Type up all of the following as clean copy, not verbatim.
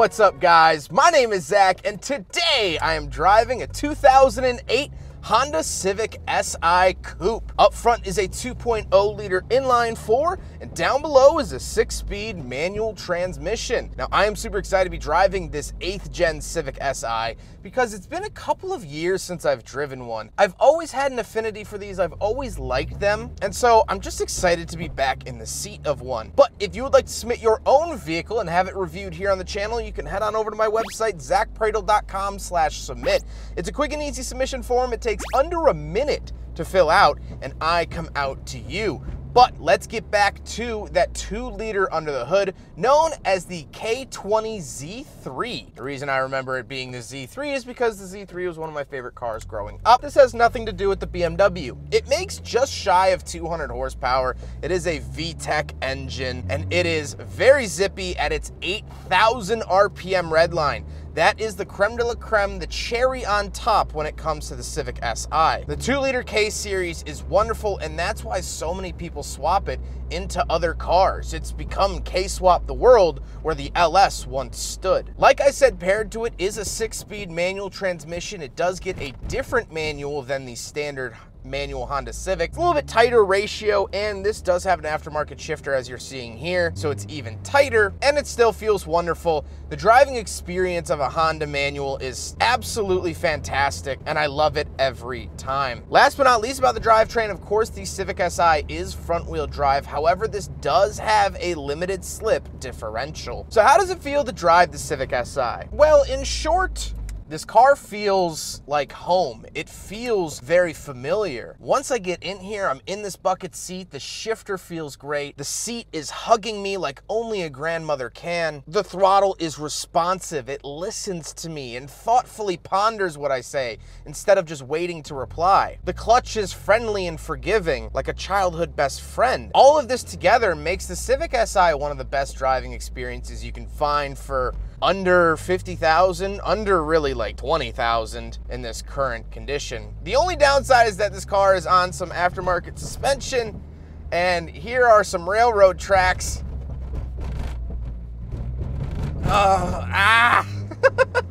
what's up guys? My name is Zach and today I am driving a 2008 Honda Civic Si Coupe. Up front is a 2.0 liter inline 4 and down below is a 6-speed manual transmission. Now I am super excited to be driving this 8th gen Civic Si because it's been a couple of years since I've driven one. I've always had an affinity for these, I've always liked them, and so I'm just excited to be back in the seat of one. But if you would like to submit your own vehicle and have it reviewed here on the channel, you can head on over to my website, zackpradel.com/submit. It's a quick and easy submission form. It takes under a minute to fill out and I come out to you. But let's get back to that 2-liter under the hood known as the K20 Z3. The reason I remember it being the Z3 is because the Z3 was one of my favorite cars growing up. This has nothing to do with the BMW. It makes just shy of 200 horsepower. It is a VTEC engine and it is very zippy at its 8,000 RPM redline. That is the creme de la creme, the cherry on top when it comes to the Civic Si. The 2-liter K series is wonderful, and that's why so many people swap it into other cars. It's become K-swap the world where the LS once stood. Like I said, paired to it is a 6-speed manual transmission. It does get a different manual than the standard manual Honda Civic. It's a little bit tighter ratio, and this does have an aftermarket shifter as you're seeing here, so it's even tighter, and it still feels wonderful. The driving experience of a Honda manual is absolutely fantastic, and I love it every time. Last but not least about the drivetrain, of course, the Civic Si is front-wheel drive. However, this does have a limited slip differential. So how does it feel to drive the Civic Si? Well, in short, this car feels like home. It feels very familiar. Once I get in here, I'm in this bucket seat. The shifter feels great. The seat is hugging me like only a grandmother can. The throttle is responsive. It listens to me and thoughtfully ponders what I say instead of just waiting to reply. The clutch is friendly and forgiving, like a childhood best friend. All of this together makes the Civic Si one of the best driving experiences you can find for under 50,000, under really like 20,000 in this current condition. The only downside is that this car is on some aftermarket suspension, and here are some railroad tracks.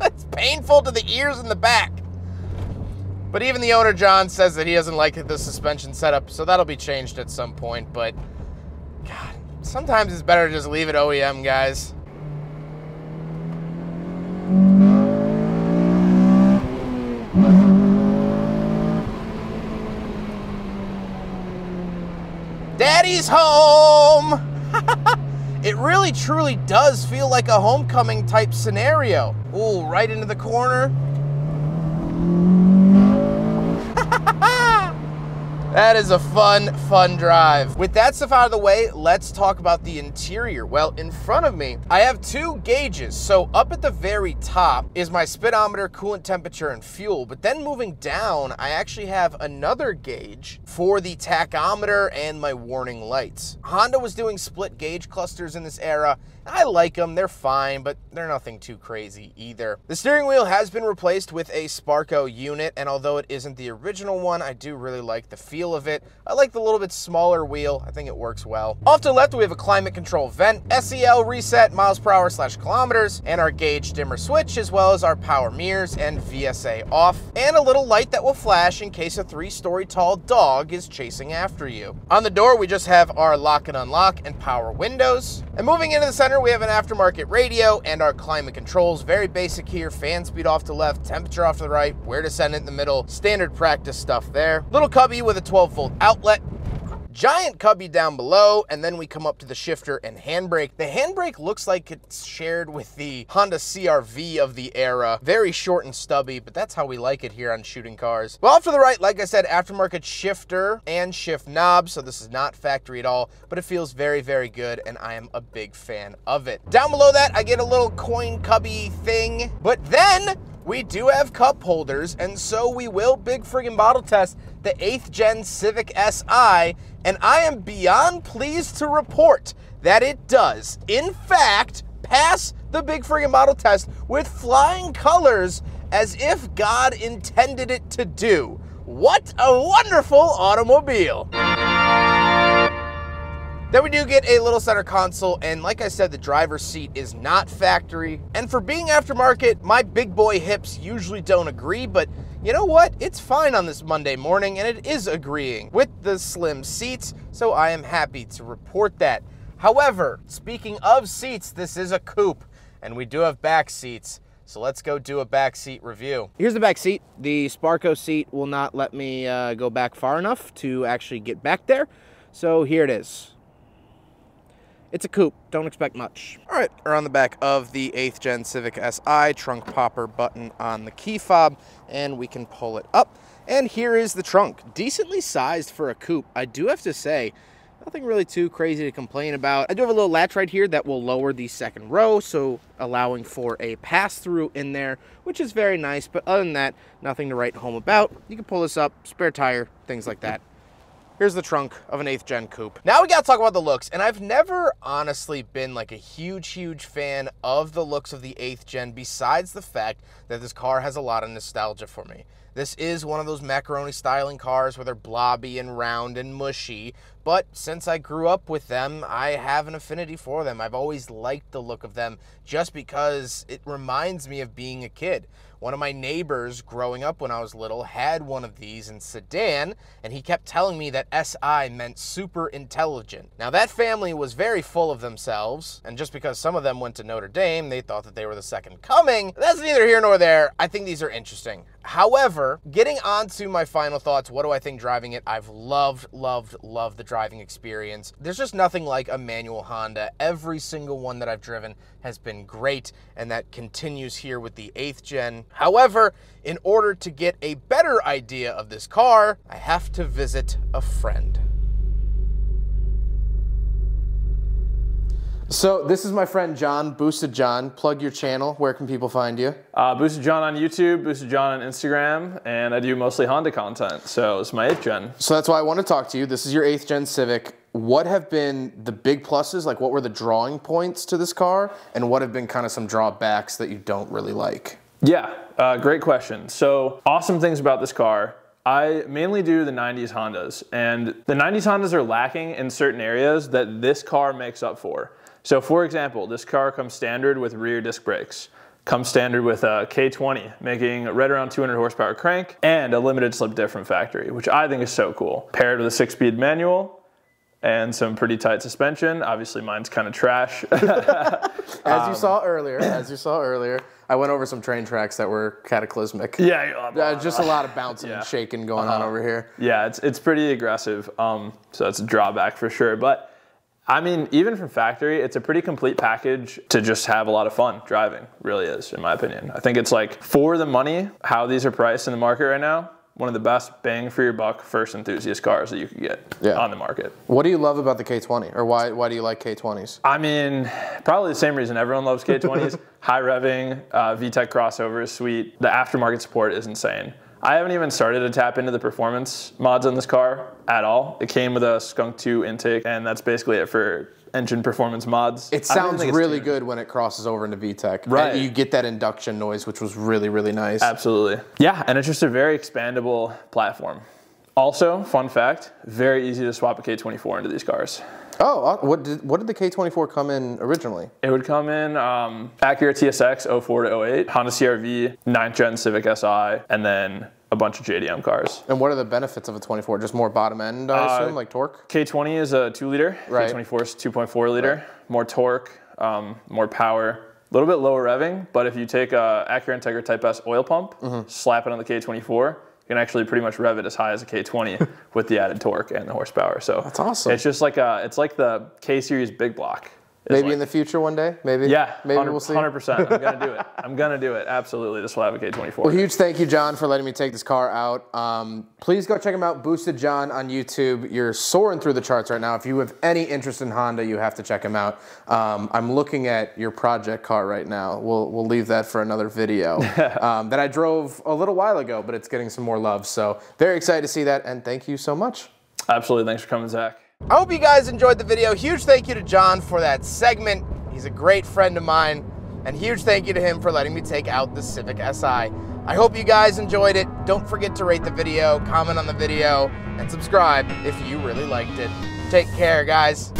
It's painful to the ears in the back. But even the owner, John, says that he doesn't like the suspension setup, so that'll be changed at some point. But God, sometimes it's better to just leave it OEM, guys. Daddy's home! It really truly does feel like a homecoming type scenario. Ooh, right into the corner. That is a fun drive. With that stuff out of the way, let's talk about the interior. Well, in front of me, I have 2 gauges. So up at the very top is my speedometer, coolant temperature, and fuel. But then moving down, I actually have another gauge for the tachometer and my warning lights. Honda was doing split gauge clusters in this era. I like them, they're fine, but they're nothing too crazy either. The steering wheel has been replaced with a Sparco unit, and although it isn't the original one, I do really like the feel of it. I like the little bit smaller wheel. I think it works well. Off to the left, we have a climate control vent, SEL reset, miles per hour / kilometers, and our gauge dimmer switch, as well as our power mirrors and VSA off, and a little light that will flash in case a 3-story tall dog is chasing after you. On the door, we just have our lock and unlock and power windows. And moving into the center, we have an aftermarket radio and our climate controls. Very basic here. Fan speed off to the left, temperature off to the right, where to send it in the middle. Standard practice stuff there. Little cubby with a 12-volt outlet. Giant cubby down below, and then we come up to the shifter and handbrake. The handbrake looks like it's shared with the Honda CR-V of the era. Very short and stubby, but that's how we like it here on shooting cars. Well, off to the right, like I said, aftermarket shifter and shift knob, so this is not factory at all, but it feels very, very good, and I am a big fan of it. Down below that, I get a little coin cubby thing, but then we do have cup holders, and so we will big friggin' bottle test the 8th gen Civic Si, and I am beyond pleased to report that it does, in fact, pass the big friggin' bottle test with flying colors as if God intended it to do. What a wonderful automobile! Then we do get a little center console, and like I said, the driver's seat is not factory. And for being aftermarket, my big boy hips usually don't agree, but you know what? It's fine on this Monday morning, and it is agreeing with the slim seats, so I am happy to report that. However, speaking of seats, this is a coupe, and we do have back seats. So let's go do a back seat review. Here's the back seat. The Sparco seat will not let me go back far enough to actually get back there. So here it is. It's a coupe, don't expect much. All right, we're on the back of the 8th gen Civic Si, trunk popper button on the key fob, and we can pull it up. And here is the trunk, decently sized for a coupe. I do have to say, nothing really too crazy to complain about. I do have a little latch right here that will lower the second row, so allowing for a pass-through in there, which is very nice. But other than that, nothing to write home about. You can pull this up, spare tire, things like that. Here's the trunk of an 8th gen coupe. Now we gotta talk about the looks, and I've never honestly been like a huge fan of the looks of the 8th gen, besides the fact that this car has a lot of nostalgia for me. This is one of those macaroni styling cars where they're blobby and round and mushy, but since I grew up with them, I have an affinity for them. I've always liked the look of them just because it reminds me of being a kid. One of my neighbors growing up when I was little had one of these in sedan, and he kept telling me that SI meant super intelligent. Now that family was very full of themselves, and just because some of them went to Notre Dame, they thought that they were the second coming. That's neither here nor there. I think these are interesting. However, getting on to my final thoughts, what do I think driving it? I've loved the driving experience. There's just nothing like a manual Honda. Every single one that I've driven has been great, and that continues here with the 8th gen. However, in order to get a better idea of this car, I have to visit a friend. So this is my friend John, Boosted John. Plug your channel. Where can people find you? Boosted John on YouTube, Boosted John on Instagram, and I do mostly Honda content, so it's my 8th gen. So that's why I want to talk to you. This is your 8th gen Civic. What have been the big pluses? Like, what were the drawing points to this car? And what have been kind of some drawbacks that you don't really like? Yeah, great question. So awesome things about this car. I mainly do the 90s Hondas, and the 90s Hondas are lacking in certain areas that this car makes up for. So for example, this car comes standard with rear disc brakes, comes standard with a K20, making right around 200 horsepower crank, and a limited slip diff from factory, which I think is so cool. Paired with a 6-speed manual and some pretty tight suspension. Obviously mine's kind of trash. As you saw earlier, I went over some train tracks that were cataclysmic. Yeah. Just a lot of bouncing and shaking going on over here. Yeah, it's pretty aggressive. So that's a drawback for sure. But I mean, even from factory, it's a pretty complete package to just have a lot of fun driving, really is, in my opinion. I think it's like, for the money, how these are priced in the market right now, one of the best bang for your buck first enthusiast cars that you could get on the market. What do you love about the K20, or why do you like K20s? I mean, probably the same reason everyone loves K20s. High revving, VTEC crossover is sweet. The aftermarket support is insane. I haven't even started to tap into the performance mods on this car at all. It came with a Skunk 2 intake, and that's basically it for engine performance mods. It sounds really good when it crosses over into VTEC. Right. And you get that induction noise, which was really nice. Absolutely. Yeah, and it's just a very expandable platform. Also, fun fact, very easy to swap a K24 into these cars. Oh, what did the K24 come in originally? It would come in Acura TSX 04 to 08, Honda CR-V, 9th gen Civic Si, and then a bunch of JDM cars. And what are the benefits of a 24? Just more bottom end, I assume, like torque? K20 is a 2-liter, right. K24 is 2.4 liter, right. More torque, more power, a little bit lower revving, but if you take a Acura Integra Type S oil pump, slap it on the K24, you can actually pretty much rev it as high as a K20 with the added torque and the horsepower. So that's awesome. It's just like it's like the K series big block. Maybe in the future one day, maybe. Yeah, maybe we'll see. 100%. I'm gonna do it. I'm gonna do it. Absolutely. This will have a K24. Well, huge thank you, John, for letting me take this car out. Please go check him out, Boosted John on YouTube. You're soaring through the charts right now. If you have any interest in Honda, you have to check him out. I'm looking at your project car right now. We'll leave that for another video that I drove a little while ago, but it's getting some more love. So very excited to see that, and thank you so much. Absolutely. Thanks for coming, Zach. I hope you guys enjoyed the video. Huge thank you to John for that segment. He's a great friend of mine. And huge thank you to him for letting me take out the Civic Si. I hope you guys enjoyed it. Don't forget to rate the video, comment on the video, and subscribe if you really liked it. Take care, guys.